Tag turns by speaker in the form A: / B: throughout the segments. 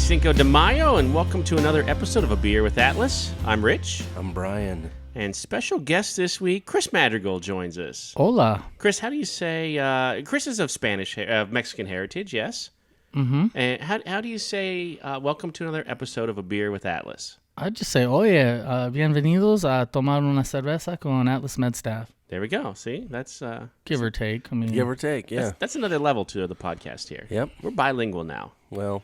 A: Cinco De Mayo, and welcome to another episode of A Beer with Atlas. I'm Rich.
B: I'm Brian.
A: And special guest this week, Chris Madrigal joins us.
C: Hola.
A: Chris, how do you say, Chris is of Mexican heritage, yes?
C: Mm-hmm.
A: And how do you say, welcome to another episode of A Beer with Atlas?
C: I'd just say, oye, bienvenidos a tomar una cerveza con Atlas MedStaff.
A: There we go. See, that's...
C: Give or take.
B: Give or take, yeah.
A: That's another level to the podcast here.
B: Yep.
A: We're bilingual now.
B: Well,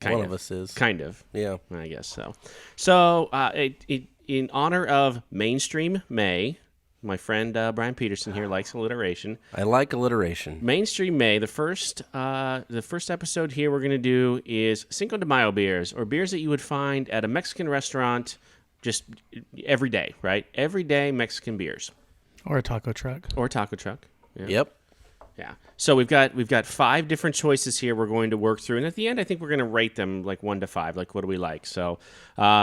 B: one of us is.
A: Kind of.
B: Yeah.
A: I guess so. So, in honor of Mainstream May, my friend Brian Peterson here likes alliteration.
B: I like alliteration.
A: Mainstream May, the first episode here we're going to do is Cinco de Mayo beers, or beers that you would find at a Mexican restaurant just every day, right? Every day Mexican beers.
C: Or a taco truck.
A: Yeah.
B: Yep.
A: Yeah. So we've got 5 different choices here we're going to work through. And at the end, I think we're going to rate them like 1 to 5. Like, what do we like? So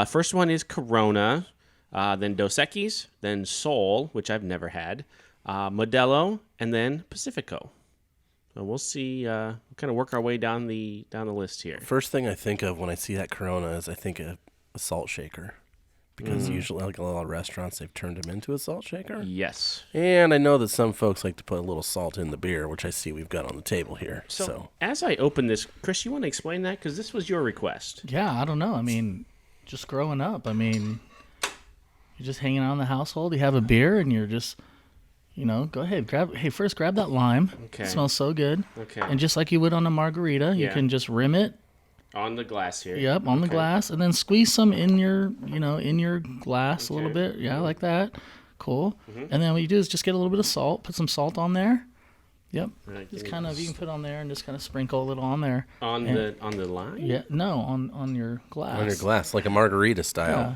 A: first one is Cabrona, then Dos Equis, then Sol, which I've never had, Modelo, and then Pacifico. So we'll see. We'll kind of work our way down the list here.
B: First thing I think of when I see that Corona is I think of a salt shaker. Because usually, like a lot of restaurants, they've turned them into a salt shaker.
A: Yes.
B: And I know that some folks like to put a little salt in the beer, which I see we've got on the table here. So
A: as I open this, Chris, you want to explain that? Because this was your request.
C: Yeah, I don't know. I mean, just growing up, you're just hanging out in the household. You have a beer, and you're just, go ahead. grab that lime.
A: Okay.
C: It smells so good.
A: Okay.
C: And just like you would on a margarita, you can just rim it.
A: On the glass here.
C: Yep, on the glass, and then squeeze some in your glass a little bit. Yeah, like that. Cool. Mm-hmm. And then what you do is just get a little bit of salt, put some salt on there. Yep. Right, just kind of, you can put on there and just kind of sprinkle a little on there.
A: On the line?
C: Yeah, no, on your glass.
B: on your glass, like a margarita style.
C: Yeah.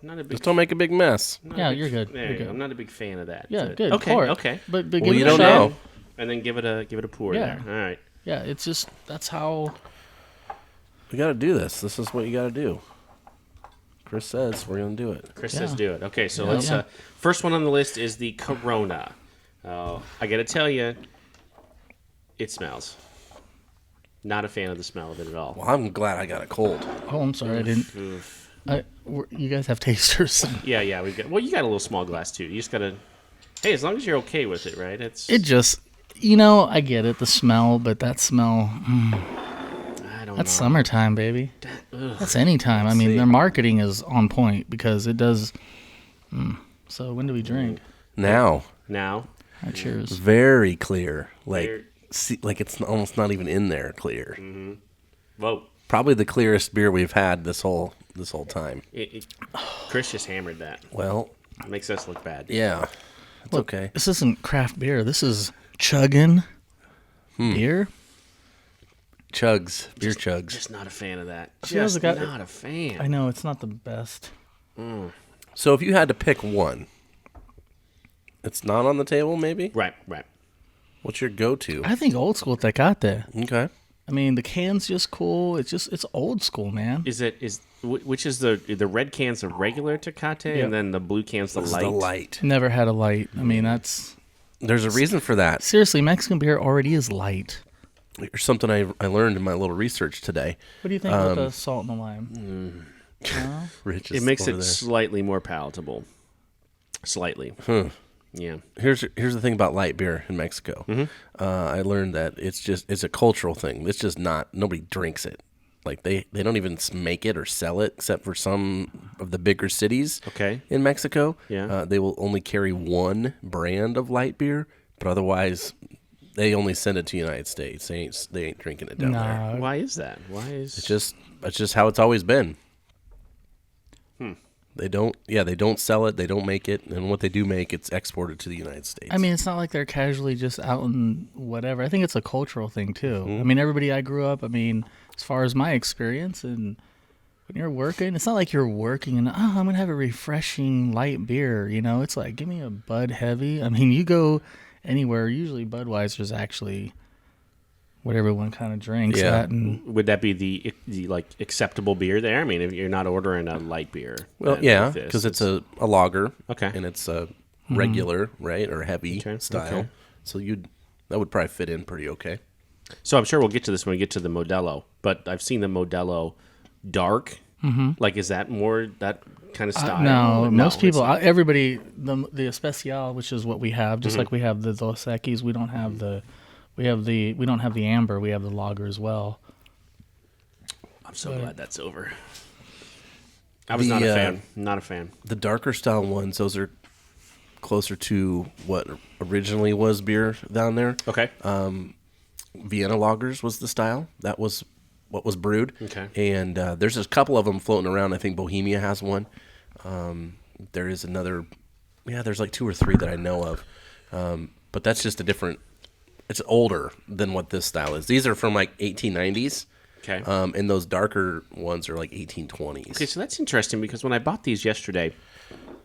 A: I'm not a big
B: Just don't make a big mess.
C: You're good.
A: There
C: You're good.
A: I'm not a big fan of that.
C: Yeah,
A: So-
C: good.
A: Okay,
C: Pour it.
A: okay.
C: But
B: Well,
C: give it
B: you
C: a
B: don't
C: shot.
B: know.
A: And then give it a pour
C: Yeah.
A: there. All right.
C: Yeah, it's just, that's how...
B: We got to do this. This is what you got to do. Chris says we're going to do it.
A: Chris
C: Yeah.
A: says do it. Okay, so
C: Yeah,
A: let's.
C: yeah.
A: First one on the list is the Corona. I got to tell you, it smells. Not a fan of the smell of it at all.
B: Well, I'm glad I got a cold.
C: Oh, I'm sorry, I didn't...
A: Oof.
C: You guys have tasters.
A: Yeah, we got. Well, you got a little small glass too. You just gotta. Hey, as long as you're okay with it, right? It's.
C: It just... I get it, the smell, but that smell...
A: I don't
C: That's
A: know.
C: summertime, baby.
A: Ugh.
C: That's any time.
B: see.
C: Their marketing is on point because it does... So when do we drink?
B: Now,
A: Now.
C: All right, cheers.
B: very clear.
A: Very-
B: Like it's almost not even in there clear.
A: Whoa.
B: Probably the clearest beer we've had this whole time.
A: Chris just hammered that.
B: Well,
A: It makes us look bad.
B: yeah, it's
C: Look,
B: okay.
C: This isn't craft beer. This is chugging beer.
B: Chugs, beer chugs.
A: Just not a fan of that.
C: See, how's
A: Just
C: it got-
A: not a fan.
C: I know it's not the best.
B: So if you had to pick one, it's not on the table. Maybe.
A: Right.
B: What's your go-to?
C: I think old school Tecate.
B: Okay.
C: The can's just cool. It's old school, man.
A: Which is the red can's the regular Tecate, and then the blue can's the
B: This is
A: light.
B: the light.
C: Never had a light. That's
B: There's a reason for that.
C: seriously, Mexican beer already is light.
B: There's something I learned in my little research today.
C: What do you think about the salt and the lime?
B: Rich
A: It
B: is
A: makes
B: over
A: it
B: there.
A: slightly more palatable. Slightly. Yeah.
B: Here's the thing about light beer in Mexico. I learned that it's a cultural thing. It's just not, nobody drinks it. Like they don't even make it or sell it except for some of the bigger cities.
A: Okay.
B: In Mexico,
A: Yeah.
B: they will only carry one brand of light beer, but otherwise they only send it to the United States. They ain't drinking it down there.
A: Why is that? It's
B: It's just how it's always been. They don't sell it, they don't make it, and what they do make, it's exported to the United States.
C: It's not like they're casually just out in whatever. I think it's a cultural thing too. Everybody I grew up, as far as my experience, and when you're working, it's not like you're working and I'm gonna have a refreshing light beer. It's like, give me a Bud Heavy. You go anywhere, usually Budweiser's actually what everyone kind of drinks.
B: Yeah.
C: That and
A: would that be the like acceptable beer there? If you're not ordering a light beer.
B: well,
A: then
B: yeah,
A: like this,
B: because it's a lager,
A: Okay.
B: and it's a regular, right, or heavy
A: Okay,
B: style.
A: okay.
B: So that would probably fit in pretty okay.
A: So I'm sure we'll get to this when we get to the Modelo, but I've seen the Modelo dark? Like, is that more that kind of style?
C: No, most people,
A: it's not.
C: everybody, the especial, which is what we have, just like we have the Dos Equis, we don't have we don't have the amber, we have the lager as well.
A: I'm so glad that's over. I was not a fan. Not a fan.
B: The darker style ones, those are closer to what originally was beer down there.
A: Okay.
B: Vienna lagers was the style. That was what was brewed.
A: Okay.
B: And there's a couple of them floating around. I think Bohemia has one. There is another. Yeah, there's like 2 or 3 that I know of. But that's just a different. It's older than what this style is. These are from like 1890s.
A: Okay.
B: And those darker ones are like 1820s.
A: Okay, so that's interesting because when I bought these yesterday.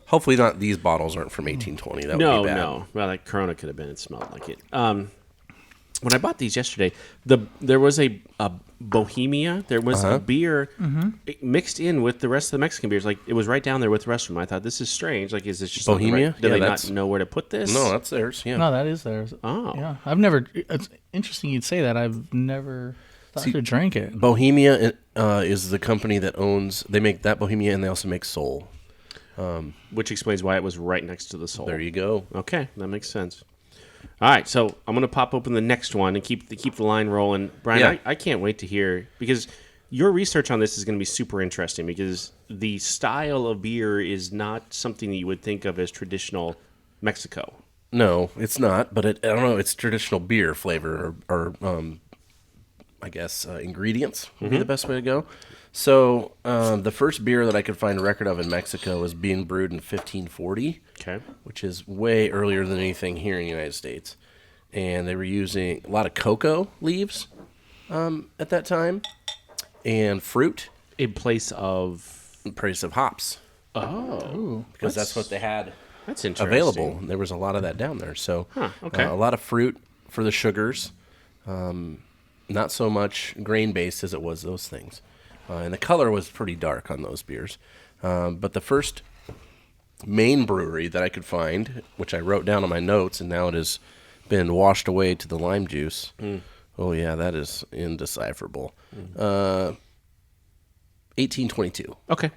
B: Hopefully not. These bottles aren't from 1820. That would be bad.
A: No. Well, like Corona could have been. It smelled like it. When I bought these yesterday, there was a Bohemia. There was a beer mixed in with the rest of the Mexican beers. Like, it was right down there with the rest of them. I thought, this is strange. Like, is this just
B: Bohemia?
A: Do
B: Yeah,
A: they
B: that's-
A: not know where to put this?
B: No, that's theirs. Yeah.
C: No, that is theirs.
A: Oh.
C: Yeah. I've never, it's interesting you'd say that. I've never thought I could drink it.
B: Bohemia is the company that owns. They make that Bohemia, and they also make Sol.
A: Which explains why it was right next to the Soul.
B: There you go.
A: Okay, that makes sense. All right, so I'm going to pop open the next one and keep the line rolling. Brian,
B: Yeah.
A: I can't wait to hear, because your research on this is going to be super interesting, because the style of beer is not something that you would think of as traditional Mexico.
B: No, it's not. But I don't know. It's traditional beer flavor, or I guess ingredients would be the best way to go. So the first beer that I could find a record of in Mexico was being brewed in 1540.
A: Okay.
B: Which is way earlier than anything here in the United States. And they were using a lot of cocoa leaves at that time, and fruit
A: In place of...
B: in place of hops,
A: Oh.
B: because that's what they had
A: That's interesting.
B: available. There was a lot of that down there. So
A: okay.
B: a lot of fruit for the sugars, not so much grain-based as it was those things. And the color was pretty dark on those beers. But the first main brewery that I could find, which I wrote down on my notes, and now it has been washed away to the lime juice. Oh, yeah, that is indecipherable. 1822
A: Okay.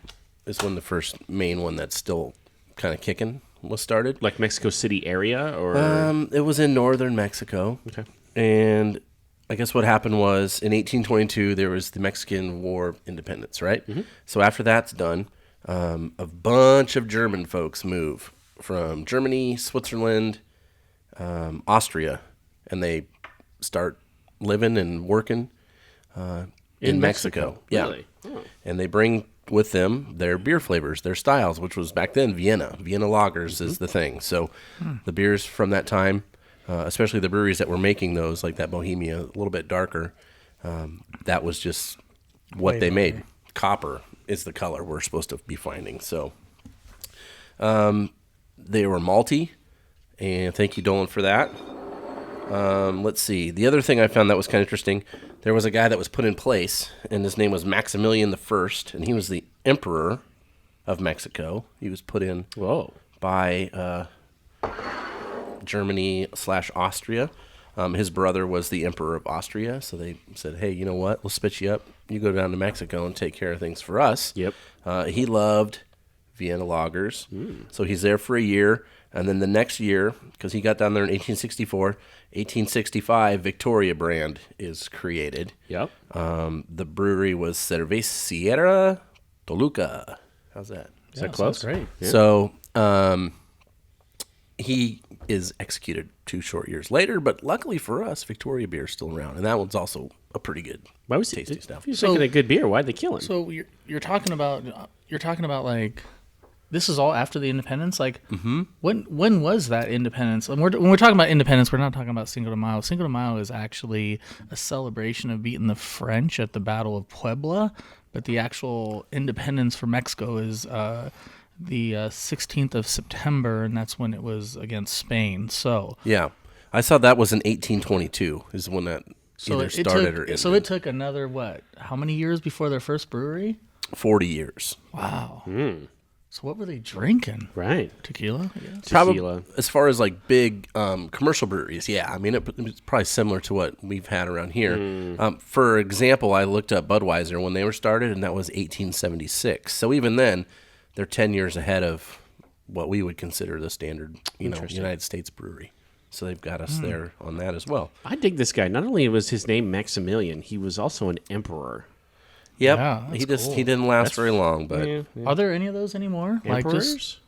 B: is when the first main one that's still kind of kicking was started.
A: Like Mexico City area, or...
B: It was in northern Mexico.
A: Okay.
B: And I guess what happened was in 1822, there was the Mexican War of Independence, right? So after that's done, a bunch of German folks move from Germany, Switzerland, Austria, and they start living and working in Mexico. Yeah.
A: Really? Oh.
B: And they bring with them their beer flavors, their styles, which was back then Vienna. Vienna lagers is the thing. So the beers from that time, especially the breweries that were making those, like that Bohemia, a little bit darker, that was just what
C: Way
B: they
C: better.
B: made. Copper is the color we're supposed to be finding. So they were malty, and thank you, Dolan, for that. Let's see. The other thing I found that was kind of interesting, there was a guy that was put in place, and his name was Maximilian I, and he was the emperor of Mexico. He was put in
A: Whoa.
B: by Germany/Austria. His brother was the emperor of Austria, so they said, hey, you know what? We'll spit you up. You go down to Mexico and take care of things for us.
A: Yep.
B: He loved Vienna lagers, so he's there for a year. And then the next year, because he got down there in 1864, 1865, Victoria brand is created.
A: Yep.
B: The brewery was Cervecería Toluca. How's that?
A: Is that close?
C: Great.
A: Yeah.
B: So he is executed 2 short years later, but luckily for us, Victoria beer is still around, and that one's also a pretty good,
A: Why was
B: tasty
A: he
B: stuff.
A: He's making a good beer. Why'd they kill him?
C: So you're talking about like, this is all after the independence. Like, when was that independence? And when we're talking about independence, we're not talking about Cinco de Mayo. Cinco de Mayo is actually a celebration of beating the French at the Battle of Puebla, but the actual independence for Mexico is the 16th of September, and that's when it was against Spain. So
B: Yeah, I saw that was in 1822 is when that either started or ended.
C: So it took another, how many years before their first brewery?
B: 40 years.
C: Wow. So what were they drinking?
A: Right.
C: Tequila, I guess.
A: Tequila.
B: Probably as far as like big commercial breweries, yeah. I mean, it's probably similar to what we've had around here. For example, I looked up Budweiser when they were started, and that was 1876. So even then, they're 10 years ahead of what we would consider the standard, United States brewery. So they've got us there on that as well.
A: I dig this guy. Not only was his name Maximilian, he was also an emperor.
B: Yep,
C: Yeah, that's
B: he didn't last very long, but
C: Are there any of those anymore?
A: Emperors?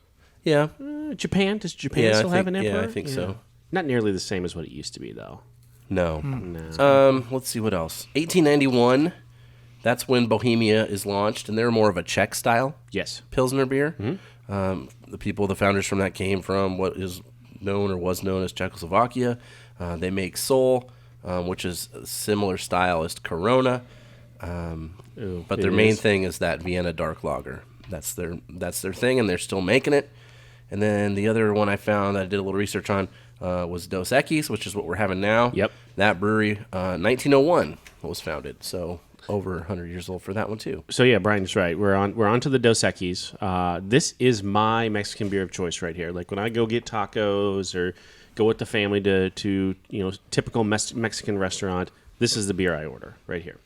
B: yeah,
A: Japan? Does Japan still have an emperor?
B: Yeah, I think so.
A: Not nearly the same as what it used to be, though.
B: No.
A: No.
B: Let's see what else. 1891. That's when Bohemia is launched, and they're more of a Czech style
A: Yes.
B: Pilsner beer. The founders from that came from what is known or was known as Czechoslovakia. They make Sol, which is a similar style as Corona. But their main thing is that Vienna dark lager. That's their thing, and they're still making it. And then the other one I found that I did a little research on was Dos Equis, which is what we're having now.
A: Yep.
B: That brewery, 1901 was founded, so over 100 years old for that one too.
A: So yeah, Brian's right. We're on to the Dos Equis. This is my Mexican beer of choice right here. Like when I go get tacos or go with the family to typical Mexican restaurant, this is the beer I order right here.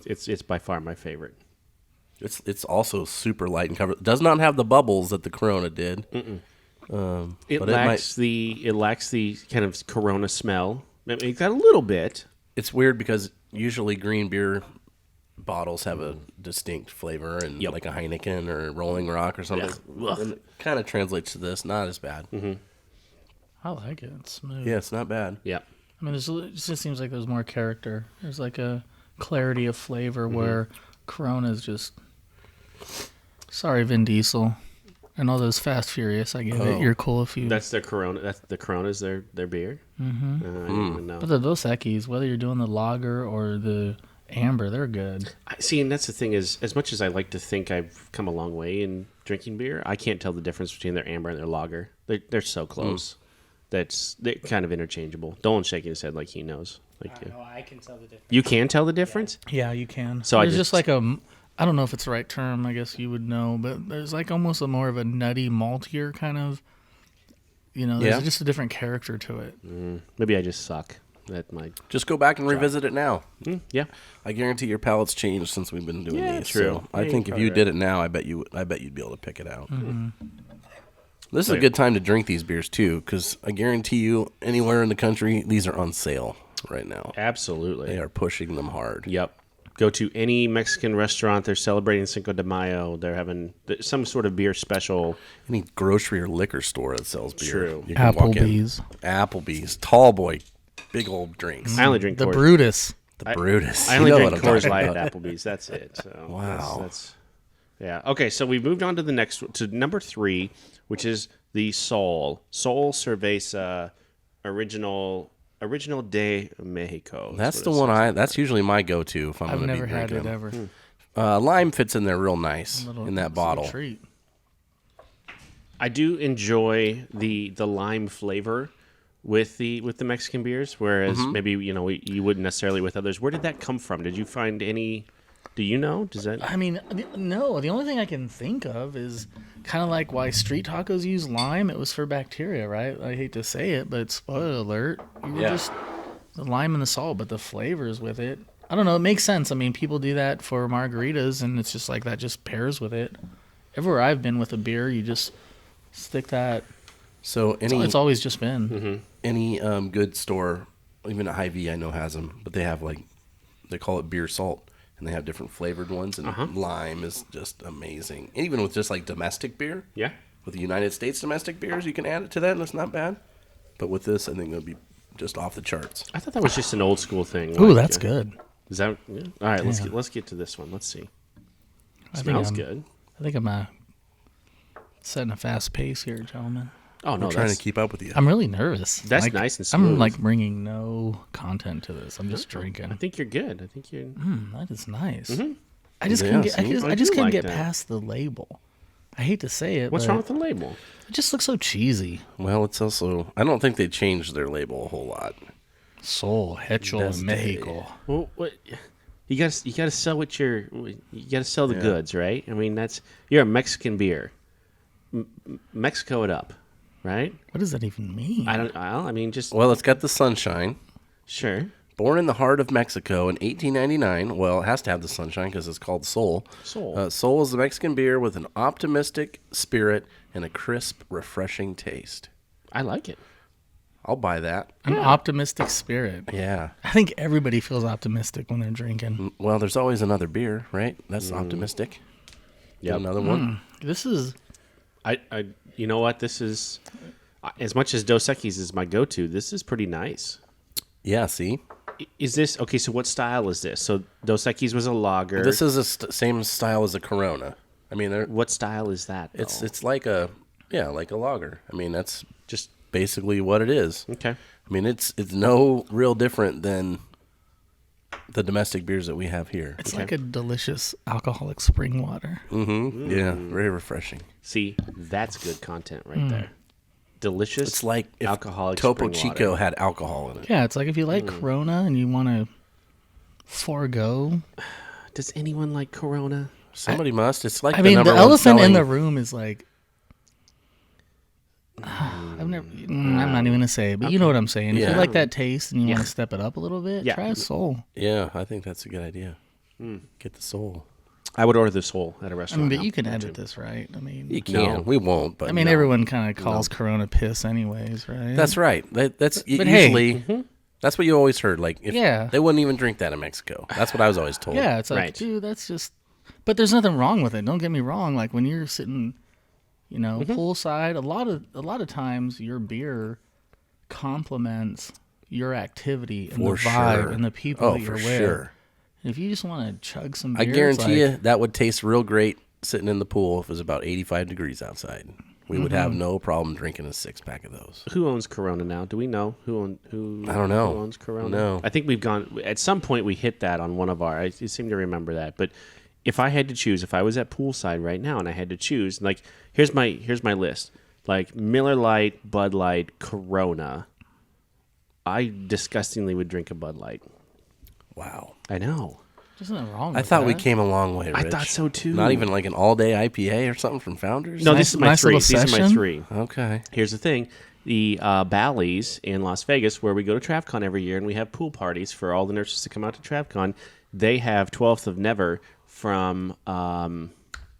A: It's by far my favorite.
B: It's also super light and covered. It does not have the bubbles that the Corona did.
A: It lacks the kind of Corona smell. I mean, it's got a little bit.
B: It's weird because usually green beer bottles have a distinct flavor, and like a Heineken or Rolling Rock or something.
A: Yeah.
B: And it kind of translates to this. Not as bad.
C: I like it. It's smooth.
B: Yeah, it's not bad.
A: Yeah.
C: I mean, it just seems like there's more character. There's like a clarity of flavor where Corona's just... Sorry, Vin Diesel. And all those Fast Furious, I get it. You're cool if you...
A: That's their Corona. That's the Corona's their beer. Mm-hmm. I didn't even know.
C: But the Dos Equis, whether you're doing the lager or the amber, they're good.
A: See, and that's the thing is, as much as I like to think I've come a long way in drinking beer, I can't tell the difference between their amber and their lager. They're so close. They're kind of interchangeable. Dolan's shaking his head like he knows.
D: I can tell the difference.
A: You can tell the difference?
C: Yeah, you can.
A: So
C: there's just like a... I don't know if it's the right term. I guess you would know, but there's like almost a more of a nutty, maltier kind of, there's just a different character to it.
A: Maybe I just suck. That might
B: Just go back and revisit it now.
A: yeah.
B: I guarantee your palate's changed since we've been doing these.
A: true.
B: So I think if you did it now, I bet you'd be able to pick it out. This is a
A: Right.
B: good time to drink these beers too, because I guarantee you, anywhere in the country, these are on sale right now.
A: Absolutely.
B: They are pushing them hard.
A: Yep. Go to any Mexican restaurant. They're celebrating Cinco de Mayo. They're having some sort of beer special.
B: Any grocery or liquor store that sells beer.
A: True.
B: You can walk in.
C: Applebee's.
B: Tall boy, big old drinks.
A: I only drink
C: The
A: Coors.
C: Brutus.
B: The Brutus.
A: I only
B: You know
A: drink
B: what I'm
A: Coors
B: talking
A: Light
B: about.
A: at Applebee's. That's it. So
B: Wow.
A: That's yeah. Okay, so we've moved on to the next to number 3, which is the Sol Cerveza Original de Mexico.
B: That's the one that's usually my go-to if I'm
C: I've
B: going to be
C: never had
B: drinking
C: it
B: them.
C: ever.
B: Lime fits in there real nice in that bottle.
C: It's a treat.
A: I do enjoy the lime flavor with the Mexican beers, whereas maybe you wouldn't necessarily with others. Where did that come from? Did you find any? Do you know? Does that?
C: I mean, no. The only thing I can think of is kind of like why street tacos use lime. It was for bacteria, right? I hate to say it, but spoiler alert. You were just the lime and the salt, but the flavors with it. I don't know. It makes sense. I mean, people do that for margaritas, and it's just like that just pairs with it. Everywhere I've been with a beer, you just stick that.
B: So
C: It's always just been.
B: any good store, even at Hy-Vee I know has them, but they have they call it beer salt. And they have different flavored ones, and lime is just amazing. Even with just like domestic beer,
A: Yeah.
B: with the United States domestic beers, you can add it to that, and it's not bad. But with this, I think it'll be just off the charts.
A: I thought that was just an old school thing.
C: Ooh, that's good.
A: Is that yeah? All right? Let's get to this one. Let's see. Smells good.
C: I think I'm setting a fast pace here, gentlemen.
A: Oh no,
B: I'm trying
A: that's
B: to keep up with you.
C: I'm really nervous.
A: That's nice and smooth.
C: I'm like bringing no content to this. I'm just drinking.
A: I think you're good. I think you're.
C: That is nice. I just
B: Yeah,
C: couldn't get.
B: see?
C: I just
A: do
C: couldn't
A: like
C: get
A: that.
C: past the label. I hate to say it.
A: What's
C: but
A: wrong with the label?
C: It just looks so cheesy.
B: Well, it's also I don't think they changed their label a whole lot.
C: Sol hecho
B: That's
C: en Mexico.
A: Well, what? You got to sell the goods, right? I mean, you're a Mexican beer. Mexico it up, right?
C: What does that even mean?
A: I mean, just
B: Well, it's got the sunshine.
A: sure.
B: Born in the heart of Mexico in 1899. Well, it has to have the sunshine because it's called Sol.
A: Sol.
B: Sol is a Mexican beer with an optimistic spirit and a crisp, refreshing taste.
A: I like it.
B: I'll buy that.
C: An optimistic spirit.
B: Yeah.
C: I think everybody feels optimistic when they're drinking.
B: Well, there's always another beer, right? That's optimistic.
A: Yep.
B: Another one.
C: This is
A: You know what? This is as much as Dos Equis is my go-to. This is pretty nice.
B: Yeah, see?
A: Is this okay? So what style is this? So Dos Equis was a lager.
B: This is the same style as a Corona. I mean,
A: What style is that? Though?
B: it's like a lager. I mean, that's just basically what it is.
A: Okay.
B: I mean, it's no real different than the domestic beers that we have here.
C: it's like a delicious alcoholic spring water.
B: Yeah, very refreshing.
A: See, that's good content right there. Delicious.
B: It's like if
A: alcoholic
B: Topo
A: spring
B: Chico
A: water.
B: had alcohol in it.
C: Yeah, it's like if you like Corona and you want to forego.
A: Does anyone like Corona?
B: Somebody must. It's like
C: I mean, the
B: number one
C: elephant in
B: selling-
C: the room is like. I'm not even gonna say it, but you know what I'm saying. If
B: Yeah.
C: you like that taste and you
A: Yeah.
C: want to step it up a little bit,
A: Yeah.
C: try a Soul.
B: Yeah, I think that's a good idea. Get the Sol.
A: I would order this whole at a
C: I
A: restaurant.
C: mean, but
A: now.
C: you can edit this, right? I mean,
B: You can.
A: No.
B: We won't, but
C: I mean,
B: no.
C: everyone kind of calls Corona piss, anyways, right?
B: That's right. That's
C: But hey.
B: usually that's what you always heard. Like, if
C: Yeah.
B: they wouldn't even drink that in Mexico. That's what I was always told.
C: Yeah, it's like,
A: Right.
C: dude, that's just. But there's nothing wrong with it. Don't get me wrong. Like when you're sitting, poolside, a lot of times your beer complements your activity and
B: For
C: the vibe
B: sure.
C: and the people
B: Oh,
C: that you're
B: for
C: with.
B: sure.
C: If you just want to chug some
B: I
C: beers,
B: guarantee you that would taste real great sitting in the pool if it was about 85 degrees outside. We would have no problem drinking a 6-pack of those.
A: Who owns Corona now? Do we know who?
B: I don't know.
A: Who owns Corona?
B: No.
A: I think we've gone at some point. We hit that on one of our. I seem to remember that. But if I had to choose, if I was at poolside right now and I had to choose, like here's my list: like Miller Lite, Bud Light, Corona. I disgustingly would drink a Bud Light.
B: Wow.
A: I know.
C: there's nothing wrong with
B: I thought we
C: that.
B: came a long way,
A: I
B: Rich.
A: thought so too.
B: Not even like an all-day IPA or something from Founders?
A: No,
C: Nice-
A: this is my
C: nice
A: three.
C: little
A: These are my
C: session.
A: three.
B: Okay.
A: Here's the thing. The Bally's in Las Vegas, where we go to TravCon every year, and we have pool parties for all the nurses to come out to TravCon, they have 12th of Never from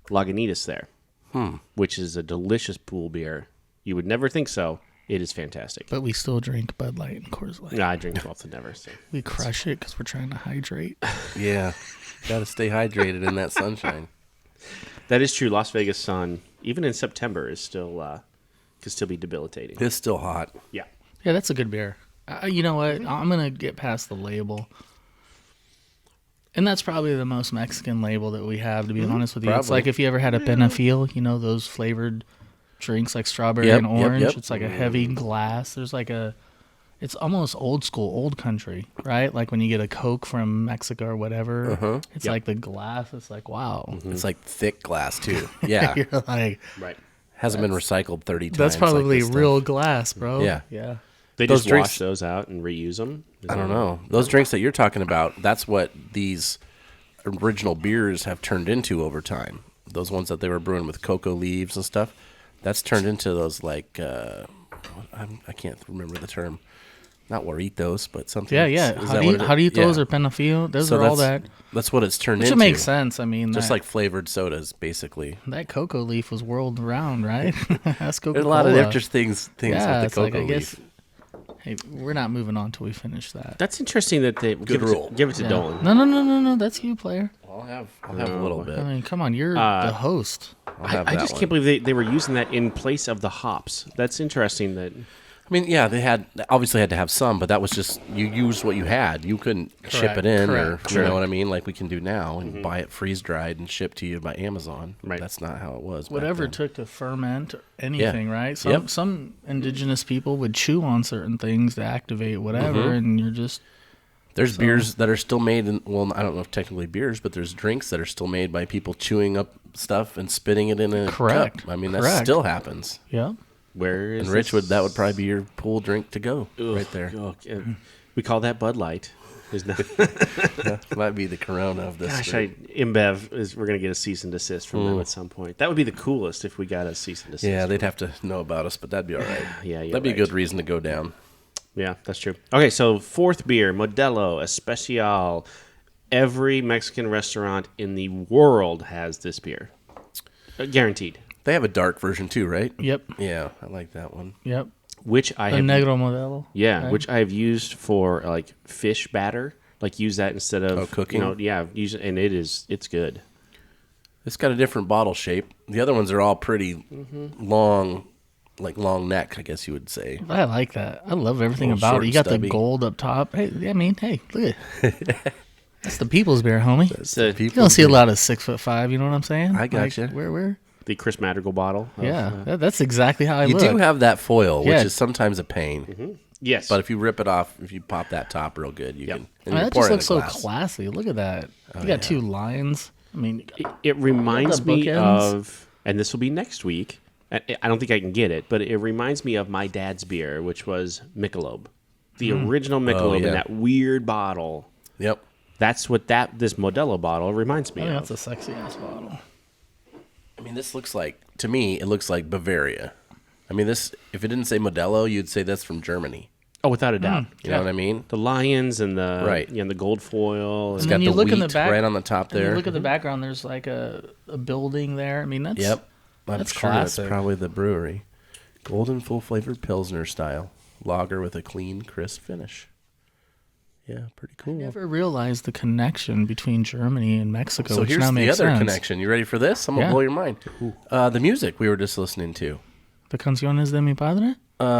A: Lagunitas there, which is a delicious pool beer. You would never think so. It is fantastic.
C: But we still drink Bud Light and Coors Light.
A: No, I drink 12th of Never. So.
C: We crush it because we're trying to hydrate.
B: Yeah. Got to stay hydrated in that sunshine.
A: That is true. Las Vegas sun, even in September, is still could still be debilitating.
B: It's still hot.
A: Yeah.
C: Yeah, that's a good beer. You know what? I'm going to get past the label. And that's probably the most Mexican label that we have, to be honest with you. It's
B: Probably.
C: like if you ever had a Benafil, those flavored drinks like strawberry
B: Yep,
C: and orange.
B: yep.
C: It's like a heavy glass. There's like it's almost old school, old country, right? Like when you get a Coke from Mexico or whatever, it's
A: Yep.
C: like the glass. It's like, wow.
B: It's like thick glass, too. Yeah.
C: You're like,
A: Right.
B: Hasn't been recycled 30 times.
C: that's probably
B: like this
C: real
B: stuff.
C: glass, bro.
B: Yeah.
C: Yeah.
A: They
B: Those
A: just
B: drinks-
A: wash those out and reuse them.
B: I don't know. Those drinks that you're talking about, that's what these original beers have turned into over time. Those ones that they were brewing with cocoa leaves and stuff, that's turned into those like, I can't remember the term. Not Warritos, but something.
C: Yeah, yeah.
B: Is that what it is?
C: Jarritos
B: Yeah.
C: or Penafil, those
B: So
C: are all that.
B: That's what it's turned
C: Which
B: into.
C: makes sense. I mean,
B: Just
C: that,
B: like flavored sodas, basically.
C: that cocoa leaf was whirled around, right? That's Coca-Cola.
B: There's a lot of interesting things
C: Yeah,
B: with
C: it's
B: the
C: like,
B: cocoa
C: I guess.
B: leaf.
C: Hey, we're not moving on till we finish that.
A: That's interesting that they give
B: rule.
A: It to Dolan.
C: No. That's you, player.
B: I'll have a little bit.
C: I mean, come on, you're the host.
B: I'll have
A: I
B: that
A: just
B: one.
A: can't believe they were using that in place of the hops. That's interesting. That
B: I mean, yeah, they obviously had to have some, but that was just you used what you had. You couldn't ship it in,
C: correct.
B: or you know what I mean, like we can do now, and buy it freeze dried and shipped to you by Amazon.
A: Right.
B: That's not how it was. back
C: Whatever it
B: then.
C: took to ferment anything, right? Some
B: Yep.
C: some indigenous people would chew on certain things to activate whatever, and you're just
B: There's beers that are still made in. Well, I don't know if technically beers, but there's drinks that are still made by people chewing up stuff and spitting it in a
C: Correct.
B: cup. I mean, that
C: Correct.
B: still happens.
C: yeah.
A: where is
B: And Rich
A: this?
B: that would probably be your pool drink to go
A: Ugh,
B: right there.
A: ugh, we call that Bud Light. Is not.
B: Might be the Corona of this.
A: Gosh,
B: group.
A: InBev is. We're gonna get a cease and desist from them at some point. That would be the coolest if we got a cease and desist.
B: Yeah, they'd have to know about us, but that'd be all right.
A: Yeah, you're
B: that'd be
A: right.
B: a good reason to go down.
A: Yeah, that's true. Okay, so fourth beer, Modelo Especial. Every Mexican restaurant in the world has this beer. Guaranteed.
B: They have a dark version too, right?
C: Yep.
B: Yeah, I like that one.
C: Yep.
A: Which I
C: The
A: have.
C: Negro Modelo.
A: Yeah,
C: right?
A: which I have used for like fish batter. Like use that instead of
B: cooking?
A: use it, and it's good.
B: It's got a different bottle shape. The other ones are all pretty long, like long neck, I guess you would say.
C: I like that. I love everything
B: Little
C: about
B: short
C: it. You got
B: and stubby.
C: the gold up top. Hey, I mean, hey, look at that's the people's beer, homie.
A: It's the,
C: You don't see a lot of 6'5". You know what I'm saying?
B: I gotcha.
C: Where?
A: the Chris Madrigal bottle.
C: Yeah, that's exactly how I
B: You
C: look.
B: do have that foil,
C: Yeah.
B: which is sometimes a pain.
A: Yes.
B: But if you rip it off, if you pop that top real good, you can. And you
C: that
B: pour
C: just
B: it in
C: looks
B: a
C: so
B: glass.
C: classy. Look at that. You got two lines. I mean,
A: it reminds
C: the
A: me
C: bookends.
A: of, and this will be next week. I don't think I can get it, but it reminds me of my dad's beer, which was Michelob, the original Michelob
B: yeah.
A: in that weird bottle.
B: Yep.
A: That's what this Modelo bottle reminds me
C: I think
A: of.
C: that's a sexy ass bottle.
B: I mean, this looks like, to me, it looks like Bavaria. I mean, this, if it didn't say Modelo, you'd say that's from Germany.
A: Oh, without a doubt.
B: You know what I mean?
A: The lions and the
B: Right.
A: and the gold foil.
B: It's
C: And
B: got
C: then you
B: the
C: look
B: wheat
C: in the back-
B: right on the top
C: And
B: there.
C: you look at the background. There's like a building there. I mean, that's
B: Yep. I'm
C: That's
B: sure that's
C: classic.
B: probably the brewery. Golden full-flavored Pilsner style. Lager with a clean, crisp finish. Yeah, pretty cool.
C: Never realized the connection between Germany and Mexico,
B: So
C: which
B: here's
C: now
B: the
C: makes
B: other
C: sense.
B: connection. You ready for this? I'm going to
C: Yeah.
B: blow your mind. The music we were just listening to.
C: The canciones de mi padre.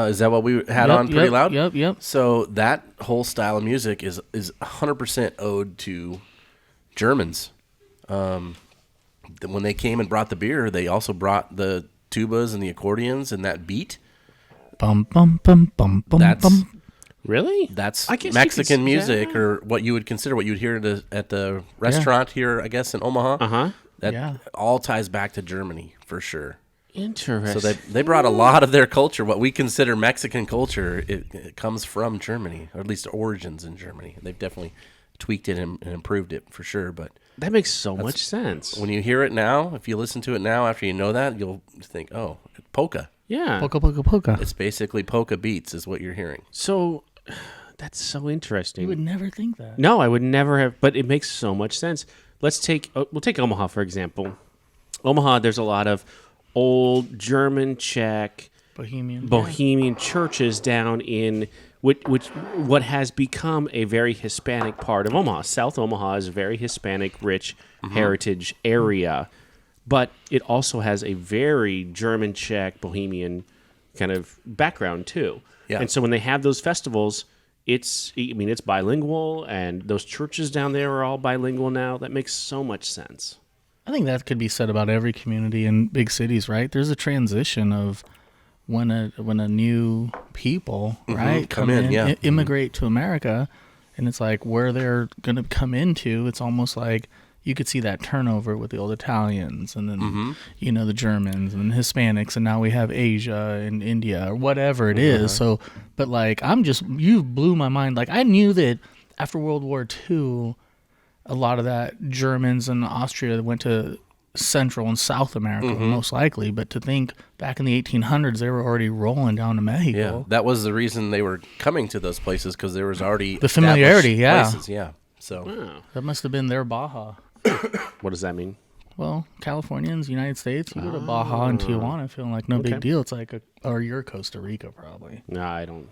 B: Is that what we had
C: Yep,
B: on pretty
C: yep,
B: loud?
C: Yep.
B: So that whole style of music is 100% owed to Germans. When they came and brought the beer, they also brought the tubas and the accordions and that beat.
C: Bum bum bum bum bum
B: That's
C: bum.
A: Really?
B: that's
A: I guess you
B: Mexican
A: could-
B: music,
A: yeah.
B: or what you would consider what you'd hear at the restaurant here, I guess, in Omaha.
A: Uh-huh.
B: That
C: Yeah.
B: all ties back to Germany for sure.
A: Interesting.
B: So they brought a lot of their culture, what we consider Mexican culture, it comes from Germany, or at least origins in Germany. They've definitely tweaked it and improved it for sure. But
A: that makes so much sense.
B: when you hear it now, if you listen to it now after you know that, you'll think, oh, polka.
A: Yeah.
C: Polka polka polka.
B: It's basically polka beats is what you're hearing.
A: So that's so interesting.
C: You would never think that.
A: No, I would never have, but it makes so much sense. We'll take Omaha for example. Omaha, there's a lot of old German, Czech, Bohemian churches down in what has become a very Hispanic part of Omaha. South Omaha is a very Hispanic, rich heritage area, but it also has a very German, Czech, Bohemian kind of background too.
B: Yeah.
A: And so when they have those festivals, it's bilingual, and those churches down there are all bilingual now. That makes so much sense.
C: I think that could be said about every community in big cities, right? There's a transition of when a new people, right,
B: come in, yeah.
C: immigrate to America, and it's like where they're going to come into. It's almost like you could see that turnover with the old Italians, and then the Germans and Hispanics, and now we have Asia and India or whatever it is. So, but like you blew my mind. Like I knew that after World War II. A lot of that Germans and Austria went to Central and South America, most likely. But to think back in the 1800s, they were already rolling down to Mexico.
B: Yeah, that was the reason they were coming to those places, because there was already
C: The familiarity,
B: established
C: yeah.
B: places, yeah. So
A: Oh.
C: That must have been their Baja.
A: What does that mean?
C: Well, Californians, United States, you go to Baja and Tijuana feeling like no big deal. It's like or you're Costa Rica probably.
A: No, I don't.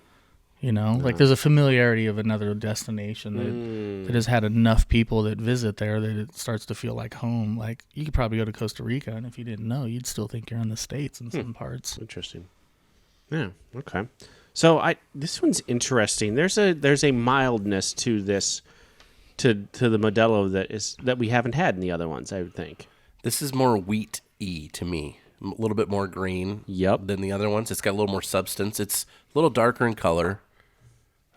C: Like there's a familiarity of another destination that has had enough people that visit there that it starts to feel like home. Like you could probably go to Costa Rica, and if you didn't know, you'd still think you're in the States in some parts.
A: Interesting. Yeah. Okay. So this one's interesting. There's a mildness to this, to the Modelo that we haven't had in the other ones. I would think.
B: this is more wheat-y to me. A little bit more green
A: Yep.
B: than the other ones. It's got a little more substance. It's a little darker in color.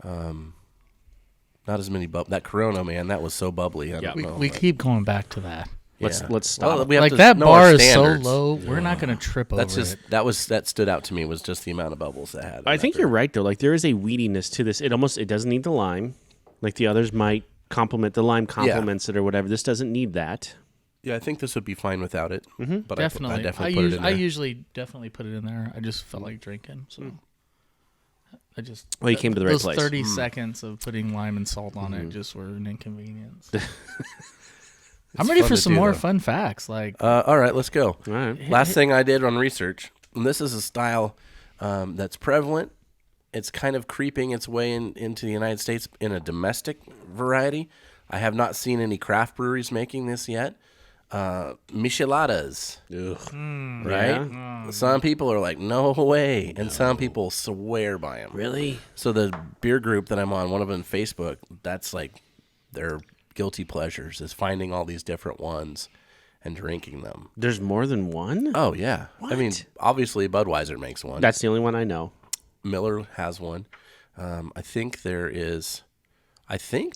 B: Not as many that Corona, man, that was so bubbly. I don't know.
C: We keep going back to that.
A: Let's
B: Yeah.
A: stop.
B: Well, we have
C: Like
B: to
C: that
B: know our
C: bar is so
B: standards.
C: low, we're not going to trip
B: That's
C: over
B: just
C: it.
B: that stood out to me was just the amount of bubbles that had.
A: I think you're right though. Like there is a weediness to this. It doesn't need the lime. Like the others might complement the lime complements it or whatever. This doesn't need that.
B: Yeah, I think this would be fine without it. Mm-hmm. But
C: Definitely.
B: I definitely put it in there.
C: I usually definitely put it in there. I just felt like drinking, so I just.
A: Well, you came to the right
C: those
A: place.
C: 30 seconds of putting lime and salt on it just were an inconvenience. I'm ready
B: fun
C: for
B: to
C: some
B: do,
C: more
B: though.
C: fun facts. Like,
B: All right, let's go.
A: All right.
B: Last thing I did on research, and this is a style that's prevalent. It's kind of creeping its way into the United States in a domestic variety. I have not seen any craft breweries making this yet. Micheladas, right?
A: Yeah?
B: Some people are like, no way, and some people swear by them.
A: Really?
B: So the beer group that I'm on, one of them on Facebook, that's like their guilty pleasures is finding all these different ones and drinking them.
A: There's more than one?
B: Oh, yeah. I mean,
A: What?
B: obviously Budweiser makes one.
A: That's the only one I know.
B: Miller has one. I think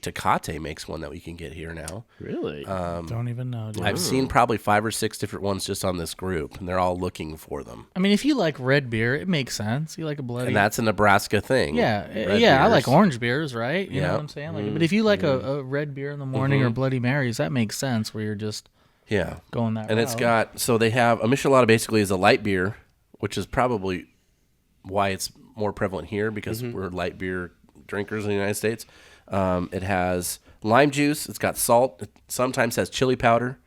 B: Tecate makes one that we can get here now.
A: Really?
C: don't even know. Dude.
B: I've seen probably 5 or 6 different ones just on this group, and they're all looking for them.
C: I mean, if you like red beer, it makes sense. You like a bloody.
B: And that's a Nebraska thing.
C: Yeah,
B: Red
C: yeah. I
B: beers.
C: like orange beers, right? You know
B: Yeah.
C: what I'm saying? Like, but if you like a red beer in the morning or Bloody Marys, that makes sense. Where you're just
B: Yeah.
C: going that.
B: And
C: route.
B: it's got, so they have, a Michelada basically is a light beer, which is probably why it's more prevalent here because we're light beer drinkers in the United States. It has lime juice. It's got salt. It sometimes has chili powder.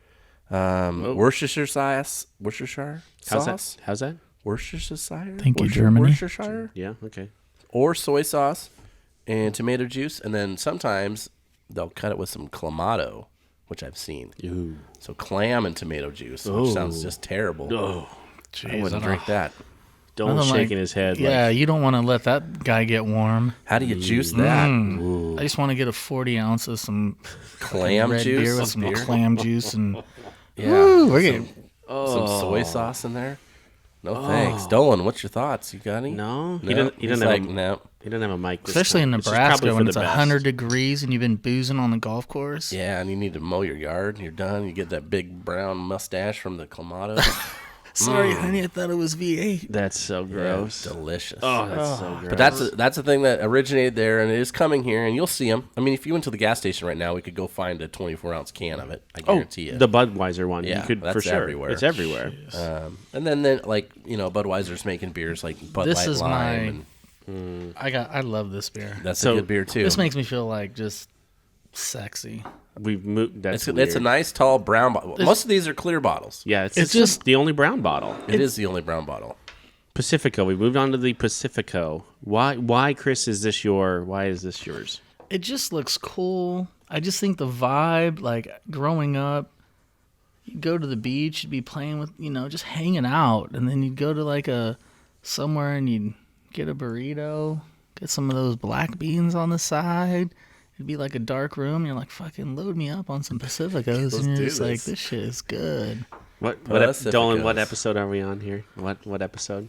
B: Worcestershire sauce. Worcestershire
A: How's
B: sauce.
A: that? How's that?
B: Worcestershire.
C: Thank you, Germany.
B: Worcestershire.
A: Yeah, okay.
B: Or soy sauce and tomato juice. And then sometimes they'll cut it with some clamato, which I've seen.
A: Ooh.
B: So clam and tomato juice, which sounds just terrible.
A: Oh,
B: I wouldn't drink that.
A: Dylan's
C: Nothing
A: shaking
C: like-
A: his head.
C: Yeah,
A: Like,
C: you don't want to let that guy get warm.
B: How do you juice that?
C: I just want to get a 40 ounce of some
B: Clam
C: red
B: juice?
C: beer with some clam juice and
B: Yeah.
C: Woo, we're getting
B: Some soy sauce in there. No thanks. Dolan, what's your thoughts? You got any?
A: No, he
B: No?
A: didn't. He
B: He's
A: didn't
B: like,
A: have.
B: no.
A: He didn't have a mic. This
C: especially in
A: time. This is
C: Nebraska
A: probably
C: when
A: for
C: it's
A: the best.
C: 100 degrees and you've been boozing on the golf course.
B: Yeah, and you need to mow your yard. You're done. You get that big brown mustache from the clamato.
C: Sorry, honey, I thought it was V8.
A: That's so gross.
B: Delicious.
A: Oh, that's so gross.
B: But that's the thing that originated there, and it is coming here, and you'll see them. I mean, if you went to the gas station right now, we could go find a 24-ounce can of it. I guarantee you.
A: The Budweiser one.
B: Yeah,
A: you could
B: that's
A: for sure.
B: everywhere.
A: It's everywhere.
B: And then like Budweiser's making beers like Bud
C: This
B: Light
C: is
B: Lime,
C: my-
B: and
C: I love this beer.
B: that's
A: So,
B: a good beer too.
C: This makes me feel like just sexy.
A: We've moved. That's
B: It's a
A: weird.
B: nice tall brown bottle. Most of these are clear bottles.
A: Yeah, it's
C: It's
A: just
C: just-
A: the only brown bottle.
B: It is the only brown bottle.
A: Pacifico. We've moved on to the Pacifico. Why, Chris? Why is this yours?
C: It just looks cool. I just think the vibe, like growing up, you'd go to the beach, you'd be playing with, just hanging out, and then you'd go to like somewhere and you'd get a burrito, get some of those black beans on the side. It'd be like a dark room. You're like, fucking load me up on some Pacificos, and
B: do
C: you're just like,
B: this.
C: this shit is good.
A: Dolan, what
B: Pacificos.
A: episode are we on here? What episode?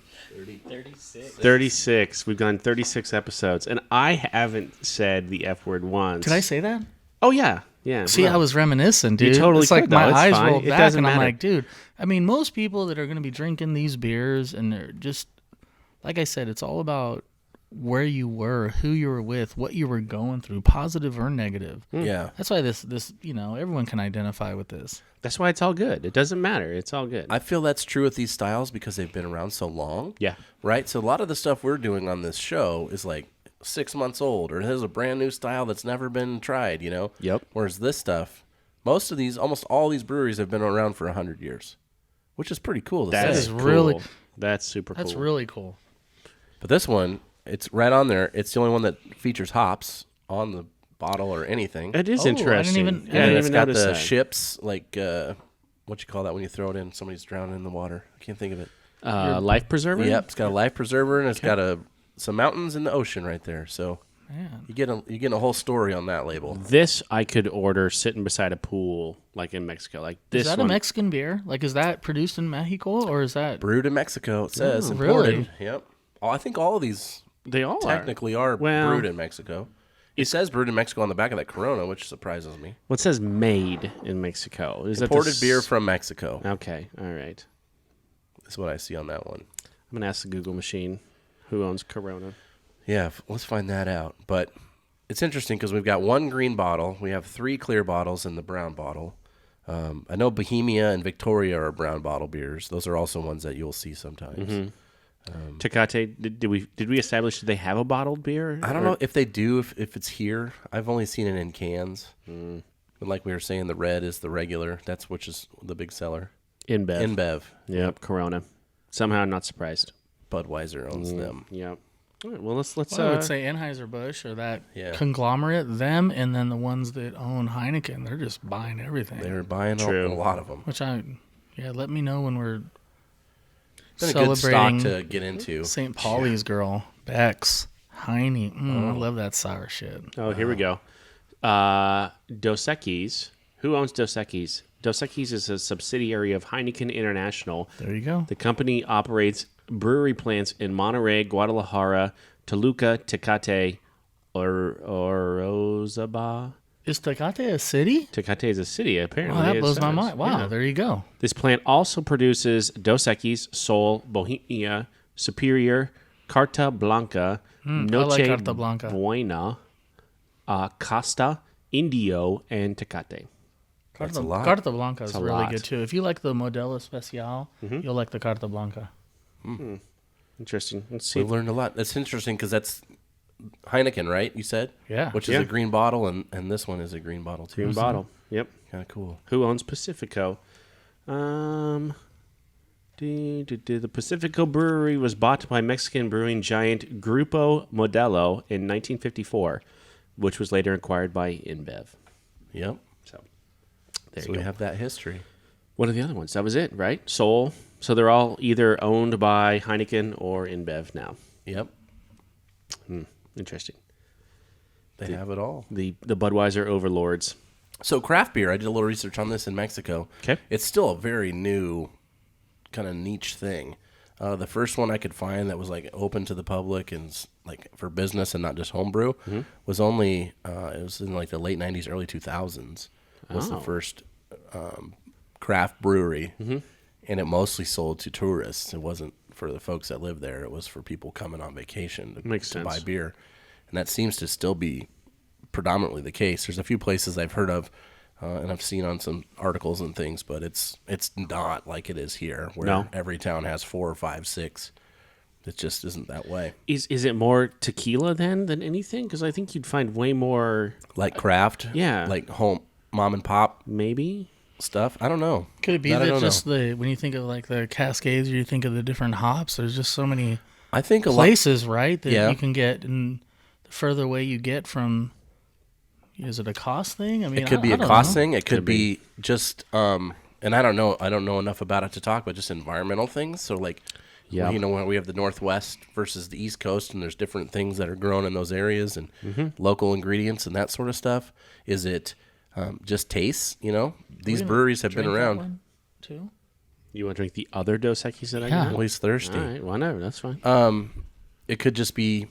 D: 36.
A: 36. We've gone 36 episodes, and I haven't said the F word once.
C: Did I say that?
A: Oh yeah, yeah.
C: See, I was reminiscent, dude.
A: totally
C: it's like
A: could, though.
C: my
A: It's
C: eyes
A: fine.
C: rolled
A: It
C: back,
A: doesn't
C: and I'm
A: matter.
C: like, dude. I mean, most people that are going to be drinking these beers, and they're just, like I said, it's all about where you were, who you were with, what you were going through, positive or negative.
B: Yeah.
C: That's why this, everyone can identify with this.
A: That's why it's all good. It doesn't matter. It's all good.
B: I feel that's true with these styles because they've been around so long.
A: Yeah.
B: Right? So a lot of the stuff we're doing on this show is like 6 months old, or there's a brand new style that's never been tried,
A: Yep.
B: Whereas this stuff, almost all these breweries have been around for 100 years, which is pretty cool to
A: That
B: say.
A: is
C: is really-
A: cool. That's super cool.
C: That's really cool.
B: But this one, it's right on there. It's the only one that features hops on the bottle or anything.
A: It is
C: Oh, I didn't
A: interesting.
C: even- I
A: Yeah,
C: didn't
B: And
A: I
B: it's
A: didn't
B: got
A: notice
B: the
A: that.
B: ships, like, what you call that when you throw it in? Somebody's drowning in the water. I can't think of it.
A: Life preserver.
B: Yep, it's got a life preserver, and it's got some mountains in the ocean right there. So
C: Man.
B: you're getting a whole story on that label.
A: This I could order sitting beside a pool, like in Mexico. Like this
C: Is that
A: one.
C: a Mexican beer? Like, is that produced in Mexico, or is that...
B: Brewed in Mexico, it says.
C: Oh,
B: Imported.
C: really?
B: Yep. Oh, I think all of these
A: They all
B: technically are
A: Well,
B: brewed in Mexico. It says brewed in Mexico on the back of that Corona, which surprises me.
A: What says made in Mexico? Is
B: Imported
A: that
B: beer from Mexico.
A: Okay, all right.
B: That's what I see on that one.
A: I'm gonna ask the Google machine who owns Corona.
B: Yeah, let's find that out. But it's interesting because we've got one green bottle. We have 3 clear bottles in the brown bottle. I know Bohemia and Victoria are brown bottle beers. Those are also ones that you'll see sometimes.
A: Tecate, did we establish that they have a bottled beer?
B: I don't know if they do, if it's here. I've only seen it in cans. But like we were saying, the red is the regular. Which is the big seller.
A: InBev.
B: InBev.
A: Yep, Corona. Somehow I'm not surprised.
B: Budweiser owns them.
A: Yep. All right, well, let's
C: I would say Anheuser-Busch or that
B: Yeah.
C: conglomerate, them, and then the ones that own Heineken, they're just buying everything.
B: They're buying
A: True.
B: a lot of them.
C: Which let me know when we're
B: Been a good stock
C: celebrating
B: to get into.
C: St. Pauli's girl, Beck's, Heine. I love that sour shit.
A: Oh, here we go. Dos Equis. Who owns Dos Equis? Dos Equis is a subsidiary of Heineken International.
C: There you go.
A: The company operates brewery plants in Monterrey, Guadalajara, Toluca, Tecate, or Orizaba.
C: Is Tecate a city?
A: Tecate is a city, apparently.
C: Wow, that
A: it
C: blows my
A: says.
C: mind. Wow,
A: Yeah.
C: there you go.
A: This plant also produces Dos Equis, Sol, Bohemia, Superior, Carta Blanca, Noche
C: like Carta Blanca.
A: Buena, Costa, Indio, and Tecate.
B: That's a lot.
C: Carta Blanca is
A: a
C: really
A: lot.
C: good too. If you like the Modelo Especial, you'll like the Carta Blanca.
A: Interesting. Let's see.
B: We've learned a lot. That's interesting because that's Heineken, right? You said?
C: Yeah.
B: Which is
A: Yeah.
B: a green bottle, and this one is a green bottle, too.
A: Green bottle. Yep.
B: Kind of cool.
A: Who owns Pacifico? The Pacifico Brewery was bought by Mexican brewing giant Grupo Modelo in 1954, which was later acquired by InBev.
B: Yep.
A: So there
B: So
A: you
B: we
A: go.
B: have that history.
A: What are the other ones? That was it, right? Sol. So they're all either owned by Heineken or InBev now.
B: Yep.
A: Interesting.
B: They have it all.
A: The Budweiser overlords.
B: So craft beer, I did a little research on this in Mexico.
A: Okay.
B: It's still a very new kind of niche thing. The first one I could find that was like open to the public and like for business and not just homebrew was only it was in like the late 90s, early 2000s was the first craft brewery, and it mostly sold to tourists. It wasn't for the folks that live there. It was for people coming on vacation to buy beer, and that seems to still be predominantly the case. There's a few places I've heard of and I've seen on some articles and things, but it's not like it is here, where
A: No.
B: every town has 4 or 5, 6. It just isn't that way.
A: Is it more tequila then than anything? Because I think you'd find way more,
B: Like craft,
A: Yeah.
B: like home mom and pop
A: maybe.
B: stuff. I don't know.
C: Could it be
B: That I
C: that
B: don't
C: just
B: know.
C: when you think of like the Cascades, or you think of the different hops, there's just so many
B: I think a lot.
C: places, right, that
B: Yeah.
C: you can get, and the further away you get from, is it a cost thing? I mean,
B: It could be
C: I
B: a
C: don't
B: cost
C: know.
B: thing. It could be just, and I don't know. I don't know enough about it to talk, but just environmental things. So like,
A: Yeah.
B: you know, when we have the Northwest versus the East Coast, and there's different things that are grown in those areas, and local ingredients and that sort of stuff. Is it just tastes? You know, these
C: We're gonna
B: breweries have been
C: drink that
B: around.
C: one, too.
A: You want to drink the other Dos Equis that I
C: Yeah.
A: got?
B: Well, he's thirsty.
A: All right, whatever. That's fine.
B: It could just be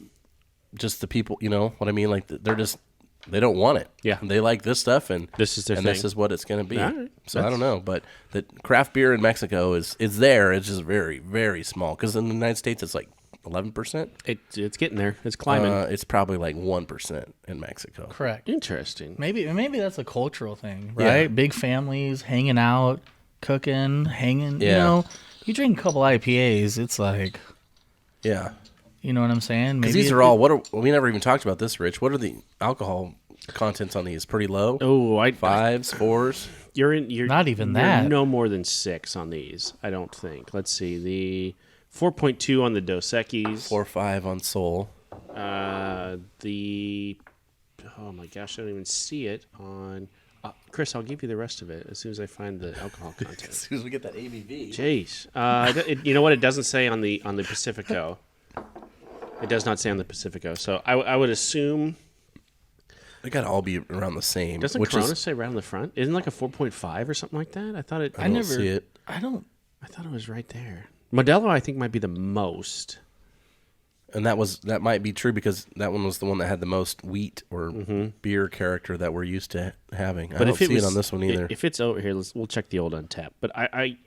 B: just the people. You know what I mean? Like they're just. They don't want it.
A: Yeah.
B: They like this stuff, and
A: This is their
B: and
A: thing.
B: this is what it's going to be.
A: All right.
B: So I don't know, but the craft beer in Mexico is there. It's just very, very small. Because in the United States, it's like 11%.
A: It's getting there. It's climbing.
B: It's probably like 1% in Mexico.
C: Correct.
A: Interesting.
C: Maybe that's a cultural thing,
B: Yeah.
C: right? Big families hanging out, cooking, hanging. You
B: Yeah.
C: know, you drink a couple IPAs, it's like,
B: Yeah,
C: you know what I'm saying?
B: because
C: Maybe
B: these are all. We never even talked about this, Rich. What are the alcohol contents on these? Pretty low.
A: Oh,
B: 5s, 4s.
A: You're
C: Not even
A: you're
C: that.
A: No more than 6 on these. I don't think. Let's see. The 4.2 on the Dos Equis.
B: 4 or 5 on Soul.
A: The oh my gosh, I don't even see it on. Chris, I'll give you the rest of it as soon as I find the alcohol content.
B: As soon as we get that ABV.
A: Jeez, you know what? It doesn't say on the Pacifico. It does not say on the Pacifico. So I would assume.
B: They got to all be around the same.
A: Doesn't
B: which
A: Corona
B: is,
A: say right on the front? Isn't it like a 4.5 or something like that? I thought it.
B: I don't
C: never
B: see it.
C: I don't.
A: I thought it was right there. Modelo, I think, might be the most.
B: And that might be true because that one was the one that had the most wheat or beer character that we're used to having. I don't see it on this one either.
A: If it's over here, we'll check the old Untapped. But I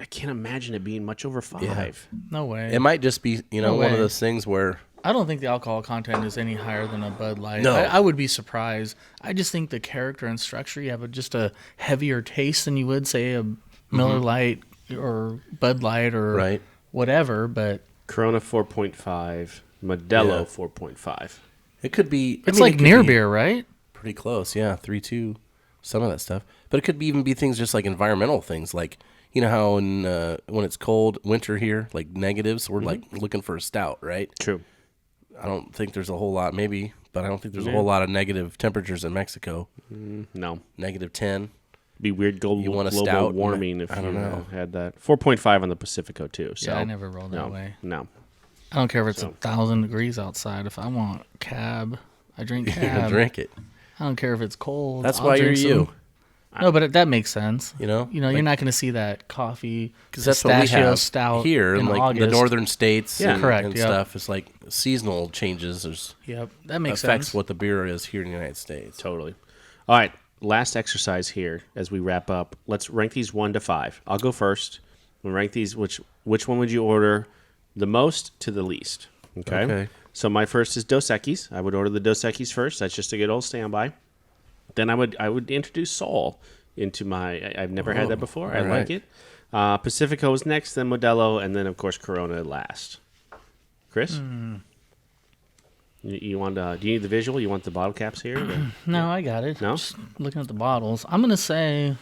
A: can't imagine it being much over 5.
C: No way.
B: It might just be,
C: No
B: one of
C: way.
B: those things where
C: I don't think the alcohol content is any higher than a Bud Light.
B: No.
C: I would be surprised. I just think the character and structure, you have just a heavier taste than you would, say, a Miller Lite or Bud Light or
B: Right.
C: whatever. But
A: Corona 4.5, Modelo
B: Yeah.
A: 4.5.
B: It could be.
C: it's
B: it
C: like
B: could
C: near
B: be
C: beer, right?
B: Pretty close, yeah. 3.2, some of that stuff. But it could even be things just like environmental things, like you know how when it's cold, winter here, like negatives, we're like looking for a stout, right?
A: True.
B: I don't think there's a whole lot, maybe, but I don't think there's a whole lot of negative temperatures in Mexico.
A: No.
B: -10.
A: Be weird
B: You want a
A: global
B: stout?
A: warming if
B: I don't
A: you
B: know.
A: had that. 4.5 on the Pacifico, too. So
C: Yeah, I never roll that
A: no,
C: way.
A: No.
C: I don't care if it's 1,000 degrees outside. If I want cab, I drink
B: You'll
C: cab.
B: drink it.
C: I don't care if it's cold.
B: That's
C: I'll
B: why you're
C: drink
B: you.
C: some. No, but that makes sense.
B: You know?
C: You're not going to see that coffee
B: Because that's what we
C: pistachio
B: have
C: stout
B: here in like
C: August.
B: the northern states
A: Yeah.
B: and,
C: Correct,
B: and
C: yep.
B: stuff. It's like seasonal changes
C: Yep, that makes
B: affects
C: sense.
B: what the beer is here in the United States.
A: Totally. All right. Last exercise here as we wrap up. Let's rank these 1 to 5. I'll go first. We'll rank these. Which one would you order the most to the least? Okay. So my first is Dos Equis. I would order the Dos Equis first. That's just a good old standby. Then I would introduce Sol into my. I've never had that before. I like it. Pacifico is next, then Modelo, and then of course Corona last. Chris, you want? Do you need the visual? You want the bottle caps here?
C: No, I got it.
A: No?
C: Just looking at the bottles. I'm going to say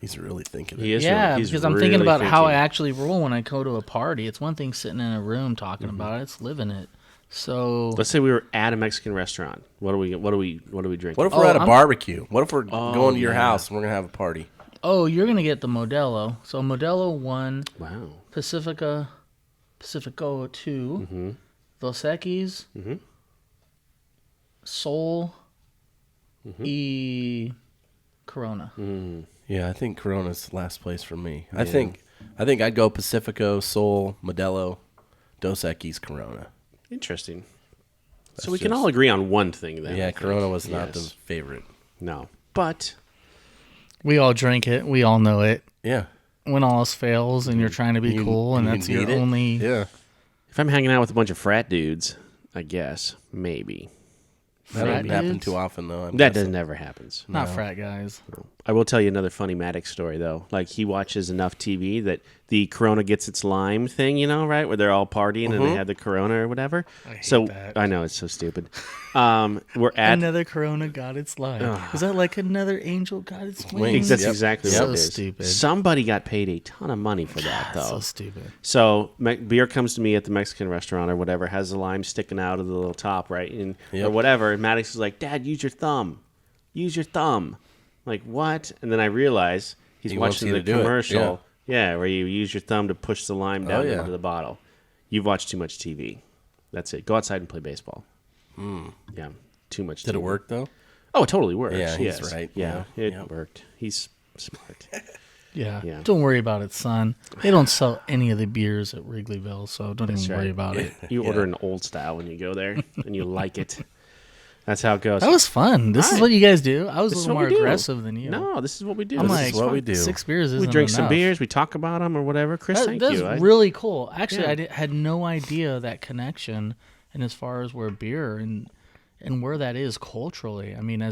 B: He's really thinking.
A: He is.
C: yeah,
A: he's
C: because I'm thinking
A: really
C: about how I
A: thinking.
C: actually roll when I go to a party. It's one thing sitting in a room talking about it; it's living it. So
A: Let's say we were at a Mexican restaurant. What do we drink?
B: What if we're at a
C: I'm-
B: barbecue? What if we're going to your house and we're gonna have a party?
C: you're gonna get the Modelo. So Modelo 1,
A: Wow.
C: Pacifico 2, Dos Equis, Sol, y Corona.
B: Yeah, I think Corona's last place for me. I think I'd go Pacifico, Sol, Modelo, Dos Equis, Corona.
A: Interesting.
B: That's
A: So we can
B: just-
A: all agree on one thing then.
B: Yeah,
A: I think.
B: Corona was not
A: Yes.
B: the favorite.
A: No. But
C: We all drink it. We all know it.
B: Yeah,
C: When all else fails, and you're trying to be cool, and
B: you
C: that's your
B: need it.
C: only.
B: Yeah,
A: if I'm hanging out with a bunch of frat dudes, I guess maybe.
B: that
C: Frat
B: doesn't happen
C: dudes?
B: too often though. I'm
A: That
B: guessing.
A: never happens.
C: Not frat guys.
A: I will tell you another funny Maddox story though. Like he watches enough TV that the Corona gets its lime thing, right, where they're all partying and they have the Corona or whatever.
C: I hate
A: so
C: that.
A: I know it's so stupid. We're at
C: Another Corona got its life. Is that like another angel got its wings?
B: Wings.
A: that's
B: Yep.
A: exactly
C: So
A: what it is.
C: stupid.
A: Somebody got paid a ton of money for that though.
C: So stupid.
A: So beer comes to me at the Mexican restaurant or whatever, has the lime sticking out of the little top, right, and or
B: Yep.
A: whatever. And Maddox is like, "Dad, use your thumb. Use your thumb." I'm like, what? And then I realize he's
B: He wants
A: watching
B: you
A: the
B: to do it,
A: commercial. Yeah, where you use your thumb to push the lime down
B: yeah.
A: into the bottle. You've watched too much TV. That's it. Go outside and play baseball. Yeah, too much.
B: Did it
A: TV.
B: work though?
A: Oh, it totally works.
B: Yeah, he's
A: yes.
B: right.
A: Yeah,
B: Yeah.
A: it
B: Yep.
A: worked. He's smart.
C: Yeah.
A: Yeah.
C: Don't worry about it, son. They don't sell any of the beers at Wrigleyville, so don't even worry
A: right.
C: about it.
A: You order an old style when you go there, and you like it. That's how it goes.
C: That was fun. This is
A: Alright.
C: what you guys do. I was
A: This
C: a
A: is
C: little
A: what
C: more
A: we do.
C: aggressive than you.
A: No, this is what we do.
C: I'm
A: This
C: like,
A: is
B: what
A: fun.
B: we do.
C: 6 beers isn't
A: We drink some
C: enough.
A: beers. We talk about them or whatever. Chris, thank
C: That's
A: you.
C: really cool. Actually,
A: Yeah.
C: had no idea that connection, and as far as where beer and where that is culturally. I mean,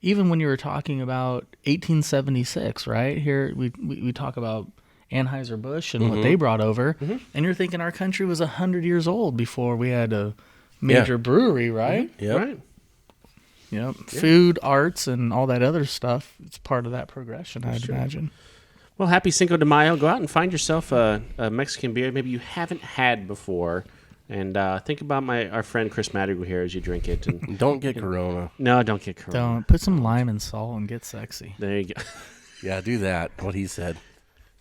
C: even when you were talking about 1876, right? Here we talk about Anheuser-Busch and what they brought over, and you're thinking our country was 100 years old before we had a major brewery, right?
B: Yep.
A: Right.
C: Yep. Food, arts, and all that other stuff. It's part of that progression, I'd imagine.
A: Well, happy Cinco de Mayo. Go out and find yourself a Mexican beer maybe you haven't had before. And think about our friend Chris Madrigal here as you drink it. And
B: Don't get Corona.
A: no, don't get Corona.
C: Don't put some lime and salt and get sexy.
A: There you go.
B: Yeah, do that. What he said.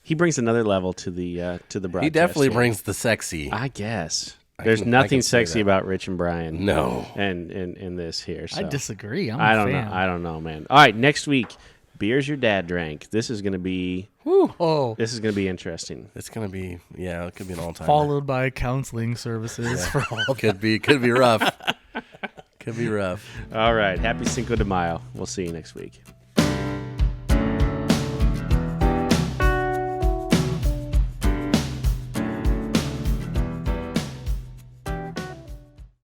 A: He brings another level to the broadcast.
B: He definitely
A: here.
B: brings the sexy.
A: I guess. There's
B: I
A: nothing
B: can say
A: sexy
B: that.
A: about Rich and Brian.
B: No.
A: And in this here. So.
C: I disagree. I'm
A: I
C: a
A: don't
C: fan.
A: know. I don't know, man. All right, next week, beers your dad drank. This is gonna be interesting.
B: It's gonna be it could be an all-time.
C: Followed by counseling services for all.
B: Could be rough. Could be rough.
A: All right, happy Cinco de Mayo. We'll see you next week.